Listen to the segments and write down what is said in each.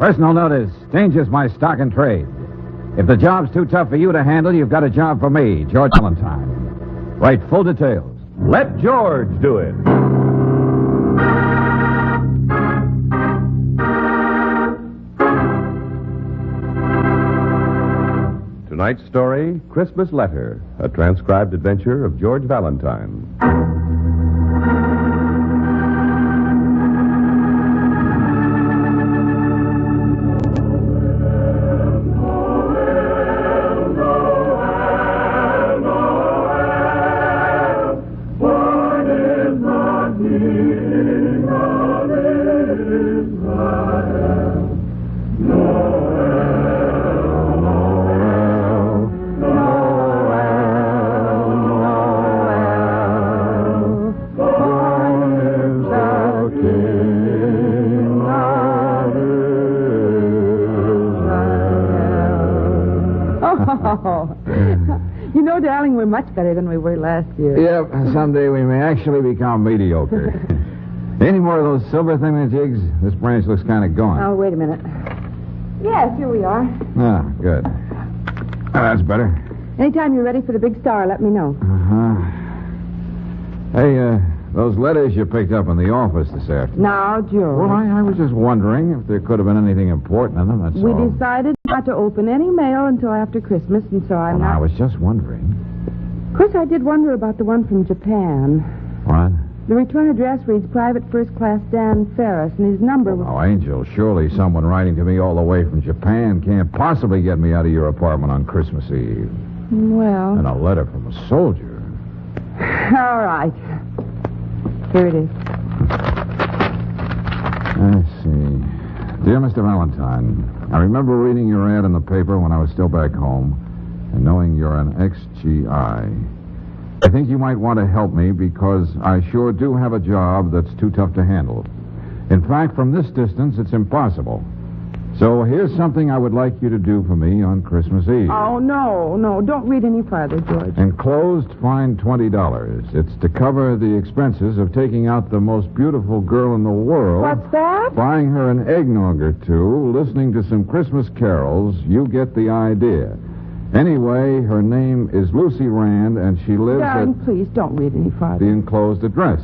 Personal notice. Changes my stock and trade. If the job's too tough for you to handle, you've got a job for me, George Valentine. Write full details. Let George do it. Tonight's story, Christmas Letter, a transcribed adventure of George Valentine. You know, darling, we're much better than we were last year. Yep, someday we may actually become mediocre. Any more of those silver thingamajigs? This branch looks kind of gone. Oh, wait a minute. Yes, here we are. Ah, good. That's better. Anytime you're ready for the big star, let me know. Hey, those letters you picked up in the office this afternoon. Now, George. Well, I was just wondering if there could have been anything important in them, that's We all. decided not to open any mail until after Christmas, and so I'm Well, not... I was just wondering. Of course, I did wonder about the one from Japan. What? The return address reads Private First Class Dan Ferris, and his number was... Oh, Angel, surely someone writing to me all the way from Japan can't possibly get me out of your apartment on Christmas Eve. Well... And a letter from a soldier. All right. Here it is. Let's see. Dear Mr. Valentine, I remember reading your ad in the paper when I was still back home and knowing you're an ex-GI. I think you might want to help me because I sure do have a job that's too tough to handle. In fact, from this distance, it's impossible. So here's something I would like you to do for me on Christmas Eve. Oh, no. Don't read any farther, George. Enclosed, find $20. It's to cover the expenses of taking out the most beautiful girl in the world. What's that? Buying her an eggnog or two, listening to some Christmas carols. You get the idea. Anyway, her name is Lucy Rand, and she lives Darling, at please don't read any the farther. enclosed address.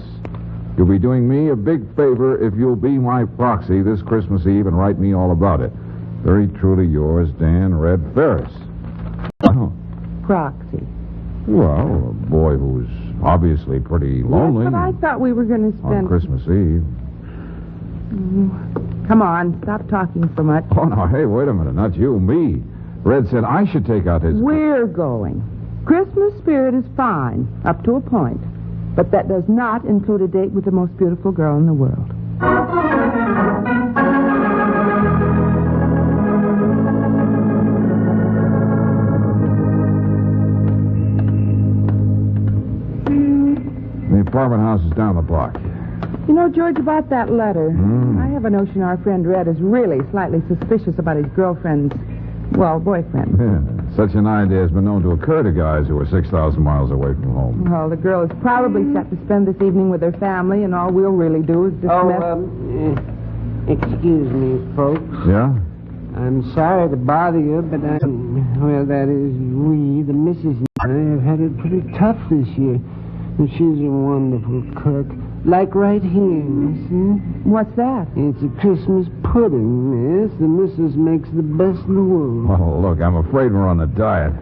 You'll be doing me a big favor if you'll be my proxy this Christmas Eve and write me all about it. Very truly yours, Dan Red Ferris. Oh. Proxy. Well, a boy who's obviously pretty lonely Yes, but I thought we were going to on spend... Christmas Eve. Come on, stop talking so much. Oh, no, hey, wait a minute. Not you, me. Red said I should take out his... We're going. Christmas spirit is fine, up to a point. But that does not include a date with the most beautiful girl in the world. The apartment house is down the block. You know, George, about that letter, I have a notion our friend Red is really slightly suspicious about his girlfriend's, well, boyfriend. Yeah, such an idea has been known to occur to guys who are 6,000 miles away from home. Well, the girl is probably set to spend this evening with her family, and all we'll really do is dismiss... Excuse me, folks. Yeah? I'm sorry to bother you, but that is, we, the missus and I, have had it pretty tough this year. And she's a wonderful cook. Like right here, you see? What's that? It's a Christmas pudding, miss. The missus makes the best in the world. Oh, look, I'm afraid we're on a diet.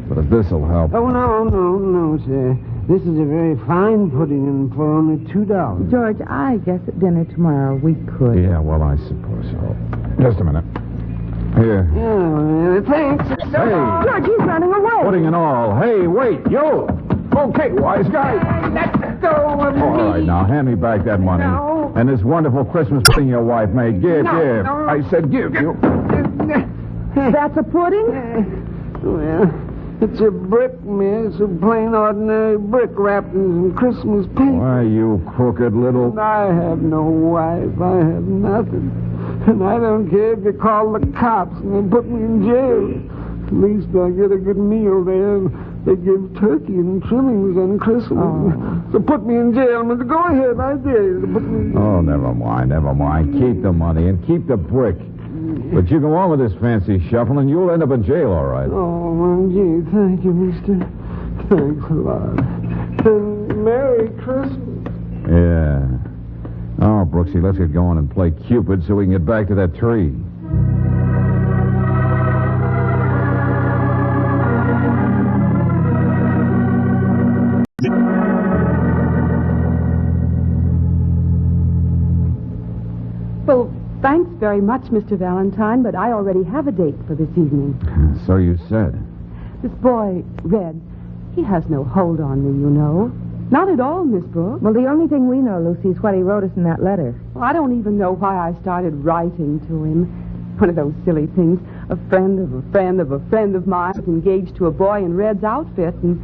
But if this'll help... Oh, no, sir. This is a very fine pudding, and for only $2. George, I guess at dinner tomorrow we could. Yeah, well, I suppose so. Just a minute. Here. Yeah, thanks. Hey! George, he's running away. Pudding and all. Hey, wait, you! Okay, wise guy. Let go of me. All right, now, hand me back that money. No. And this wonderful Christmas pudding your wife made. Give. No. I said give you. That's a pudding? Well, it's a brick, miss. A plain, ordinary brick wrapped in some Christmas paper. Why, you crooked little... And I have no wife. I have nothing. And I don't care if you call the cops and they put me in jail. At least I get a good meal there. They give turkey and trimmings on Christmas. Oh. So put me in jail. But go ahead, I dare you to put me in jail. Oh, never mind. Keep the money and keep the brick. But you go on with this fancy shuffling, you'll end up in jail, all right. Oh, well, gee, thank you, mister. Thanks a lot. And Merry Christmas. Yeah. Oh, Brooksy, let's get going and play Cupid so we can get back to that tree. Well, thanks very much, Mr. Valentine, but I already have a date for this evening. So you said. This boy, Red, he has no hold on me, you know. Not at all, Miss Brooks. Well, the only thing we know, Lucy, is what he wrote us in that letter. Well, I don't even know why I started writing to him. One of those silly things. A friend of a friend of a friend of mine was engaged to a boy in Red's outfit, and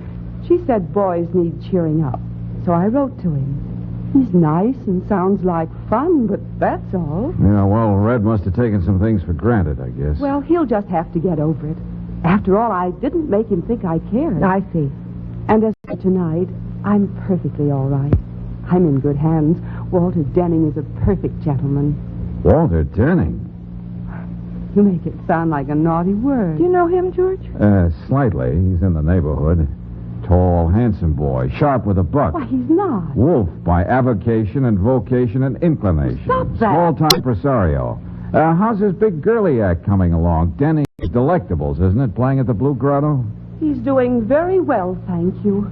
she said boys need cheering up. So I wrote to him. He's nice and sounds like fun, but that's all. Yeah, well, Red must have taken some things for granted, I guess. Well, he'll just have to get over it. After all, I didn't make him think I cared. I see. And as for tonight, I'm perfectly all right. I'm in good hands. Walter Denning is a perfect gentleman. Walter Denning? You make it sound like a naughty word. Do you know him, George? Slightly. He's in the neighborhood. Tall, handsome boy, sharp with a buck. Why, he's not. Wolf by avocation and vocation and inclination. Stop that. Small-time impresario. How's his big girly act coming along? Denning's Delectables, isn't it, playing at the Blue Grotto? He's doing very well, thank you.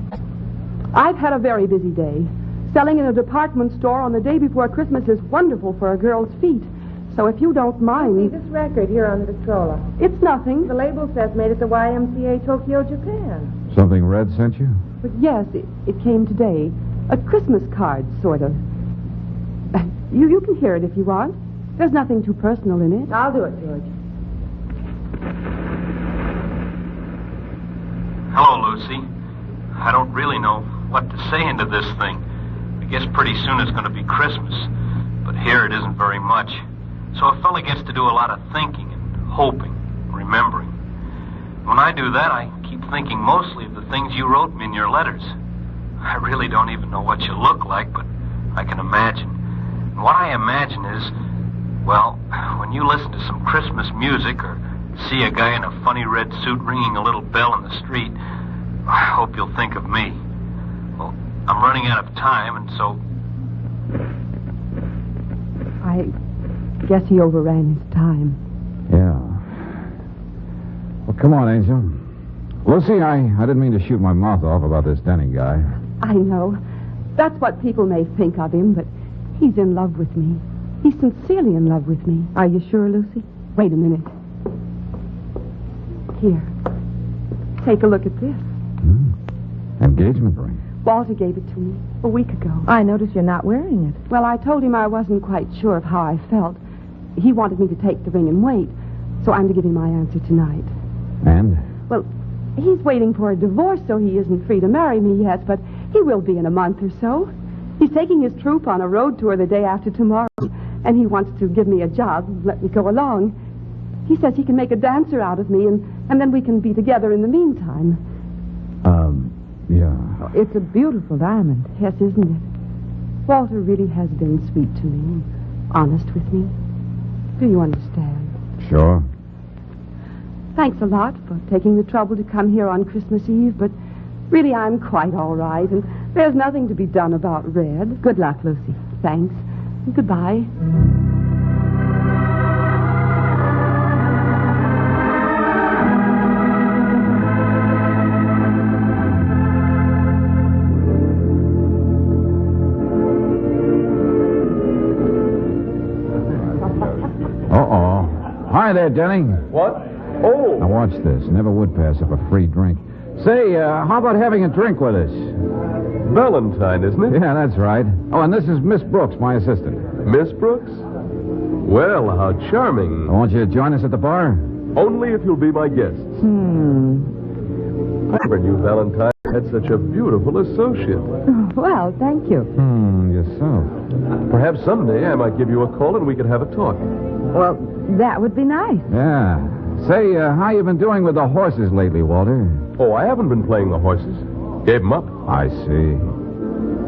I've had a very busy day. Selling in a department store on the day before Christmas is wonderful for a girl's feet. So if you don't See, mind... this record here on the Victrola. It's nothing. The label says made at the YMCA Tokyo, Japan. Something Red sent you? But yes, it came today. A Christmas card, sort of. You can hear it if you want. There's nothing too personal in it. I'll do it, George. Hello, Lucy. I don't really know what to say into this thing. I guess pretty soon it's going to be Christmas. But here it isn't very much. So a fella gets to do a lot of thinking and hoping, remembering. When I do that, I keep thinking mostly of the things you wrote me in your letters. I really don't even know what you look like, but I can imagine. And what I imagine is, well, when you listen to some Christmas music or see a guy in a funny red suit ringing a little bell in the street, I hope you'll think of me. Well, I'm running out of time, and so... I guess he overran his time. Yeah. Well, come on, Angel. Lucy, I didn't mean to shoot my mouth off about this Denning guy. I know. That's what people may think of him, but he's in love with me. He's sincerely in love with me. Are you sure, Lucy? Wait a minute. Here. Take a look at this. Engagement ring. Walter gave it to me a week ago. I notice you're not wearing it. Well, I told him I wasn't quite sure of how I felt. He wanted me to take the ring and wait, so I'm to give him my answer tonight. And? Well, he's waiting for a divorce, so he isn't free to marry me yet, but he will be in a month or so. He's taking his troupe on a road tour the day after tomorrow, and he wants to give me a job and let me go along. He says he can make a dancer out of me, and then we can be together in the meantime. Yeah. Oh, it's a beautiful diamond. Yes, isn't it? Walter really has been sweet to me, honest with me. Do you understand? Sure. Thanks a lot for taking the trouble to come here on Christmas Eve, but really I'm quite all right, and there's nothing to be done about Red. Good luck, Lucy. Thanks. And goodbye. Hi there, Denning. What? Oh! Now watch this. Never would pass up a free drink. Say, how about having a drink with us? Valentine, isn't it? Yeah, that's right. Oh, and this is Miss Brooks, my assistant. Miss Brooks? Well, how charming. I want you to join us at the bar. Only if you'll be my guests. I never knew Valentine had such a beautiful associate. Well, thank you. Yourself. Perhaps someday I might give you a call and we could have a talk. Well, that would be nice. Yeah. Say, how you been doing with the horses lately, Walter? Oh, I haven't been playing the horses. Gave them up. I see.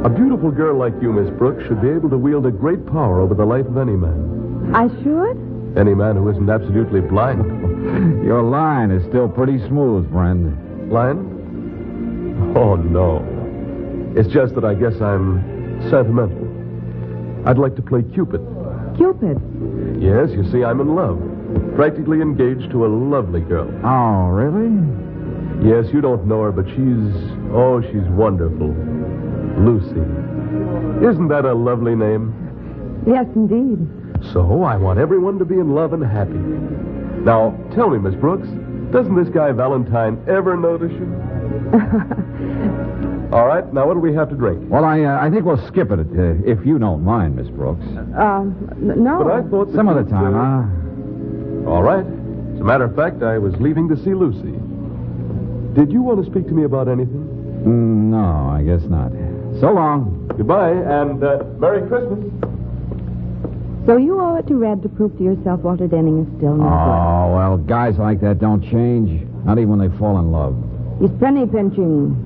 A beautiful girl like you, Miss Brooks, should be able to wield a great power over the life of any man. I should? Any man who isn't absolutely blind. Your line is still pretty smooth, friend. Blind? Oh, no. It's just that I guess I'm sentimental. I'd like to play Cupid. Cupid. Yes, you see, I'm in love. Practically engaged to a lovely girl. Oh, really? Yes, you don't know her, but she's wonderful. Lucy. Isn't that a lovely name? Yes, indeed. So I want everyone to be in love and happy. Now, tell me, Miss Brooks, doesn't this guy Valentine ever notice you? All right, now what do we have to drink? Well, I think we'll skip it, if you don't mind, Miss Brooks. No. But I thought... Some other time, huh? All right. As a matter of fact, I was leaving to see Lucy. Did you want to speak to me about anything? No, I guess not. So long. Goodbye, and Merry Christmas. So you owe it to Red to prove to yourself Walter Denning is still no Oh, well, guys like that don't change. Not even when they fall in love. good. He's penny pinching.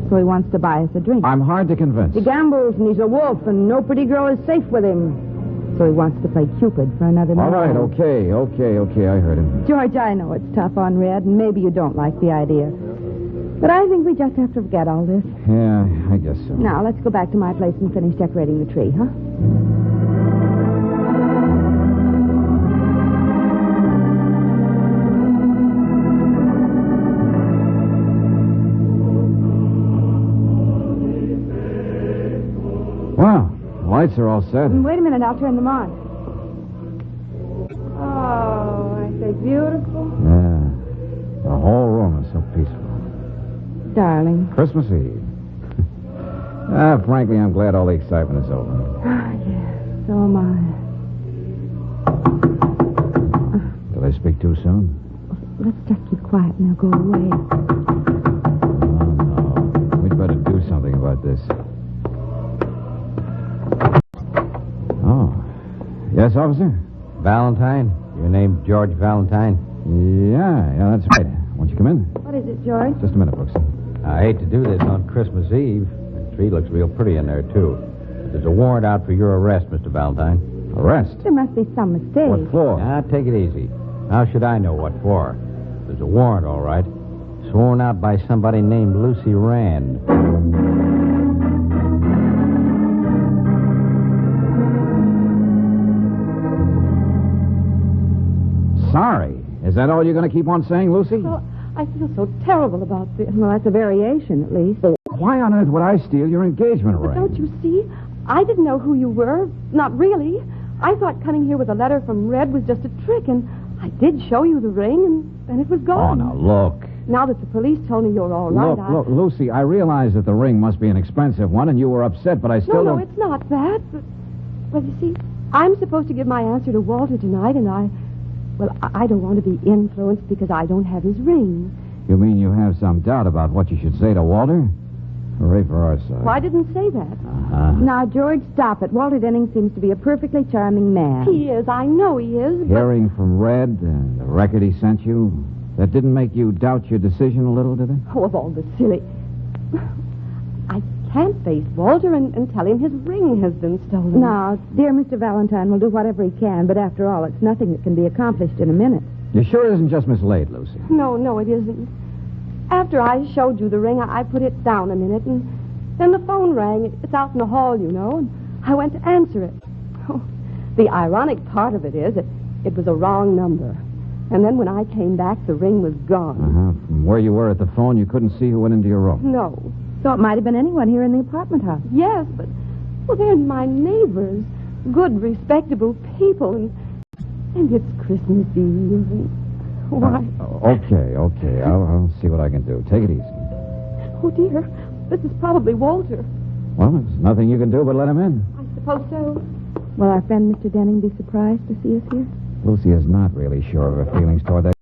So he wants to buy us a drink. I'm hard to convince. He gambles and he's a wolf and no pretty girl is safe with him. So he wants to play Cupid for another All minute. right, okay, I heard him. George, I know it's tough on Red, and maybe you don't like the idea. But I think we just have to forget all this. Yeah, I guess so. Now, let's go back to my place and finish decorating the tree, huh? Well, the lights are all set. Wait a minute, I'll turn them on. Oh, aren't they beautiful? Yeah. The whole room is so peaceful. Darling. Christmas Eve. Frankly, I'm glad all the excitement is over. Yes, so am I. Did I speak too soon? Let's just keep quiet and they'll go away. Oh, no. We'd better do something about this. Oh. Yes, officer? Valentine? Your name's George Valentine? Yeah, that's right. Won't you come in? What is it, George? Just a minute, Brooks. I hate to do this on Christmas Eve. The tree looks real pretty in there, too. But there's a warrant out for your arrest, Mr. Valentine. Arrest? There must be some mistake. What for? Now, take it easy. How should I know what for? There's a warrant, all right. Sworn out by somebody named Lucy Rand. Sorry. Is that all you're going to keep on saying, Lucy? Well, I feel so terrible about this. Well, that's a variation, at least. Why on earth would I steal your engagement But ring? don't you see? I didn't know who you were. Not really. I thought coming here with a letter from Red was just a trick, and I did show you the ring, and then it was Oh, gone. now, look. Now that the police told me you're all right, Look, Lucy, I realize that the ring must be an expensive one, and you were upset, but I still No, don't... it's not that. But, well, you see, I'm supposed to give my answer to Walter tonight, and I don't want to be influenced because I don't have his ring. You mean you have some doubt about what you should say to Walter? Hooray for our side. Well, I didn't say that. Uh-huh. Now, George, stop it. Walter Denning seems to be a perfectly charming man. He is. I know he is. But... Hearing from Red and the record he sent you, that didn't make you doubt your decision a little, did it? Oh, of all the silly... I can't face Walter and tell him his ring has been stolen. Now, dear Mr. Valentine will do whatever he can, but after all, it's nothing that can be accomplished in a minute. You sure it isn't just mislaid, Lucy? No, it isn't. After I showed you the ring, I put it down a minute, and then the phone rang. It's out in the hall, you know, and I went to answer it. Oh, the ironic part of it is it was a wrong number. And then when I came back, the ring was gone. Uh-huh. From where you were at the phone, you couldn't see who went into your room. No. So it might have been anyone here in the apartment house. Yes, but, well, they're my neighbors. Good, respectable people, and it's Christmas Eve. And why? Okay. I'll see what I can do. Take it easy. Oh, dear. This is probably Walter. Well, there's nothing you can do but let him in. I suppose so. Will our friend Mr. Denning be surprised to see us here? Lucy is not really sure of her feelings toward that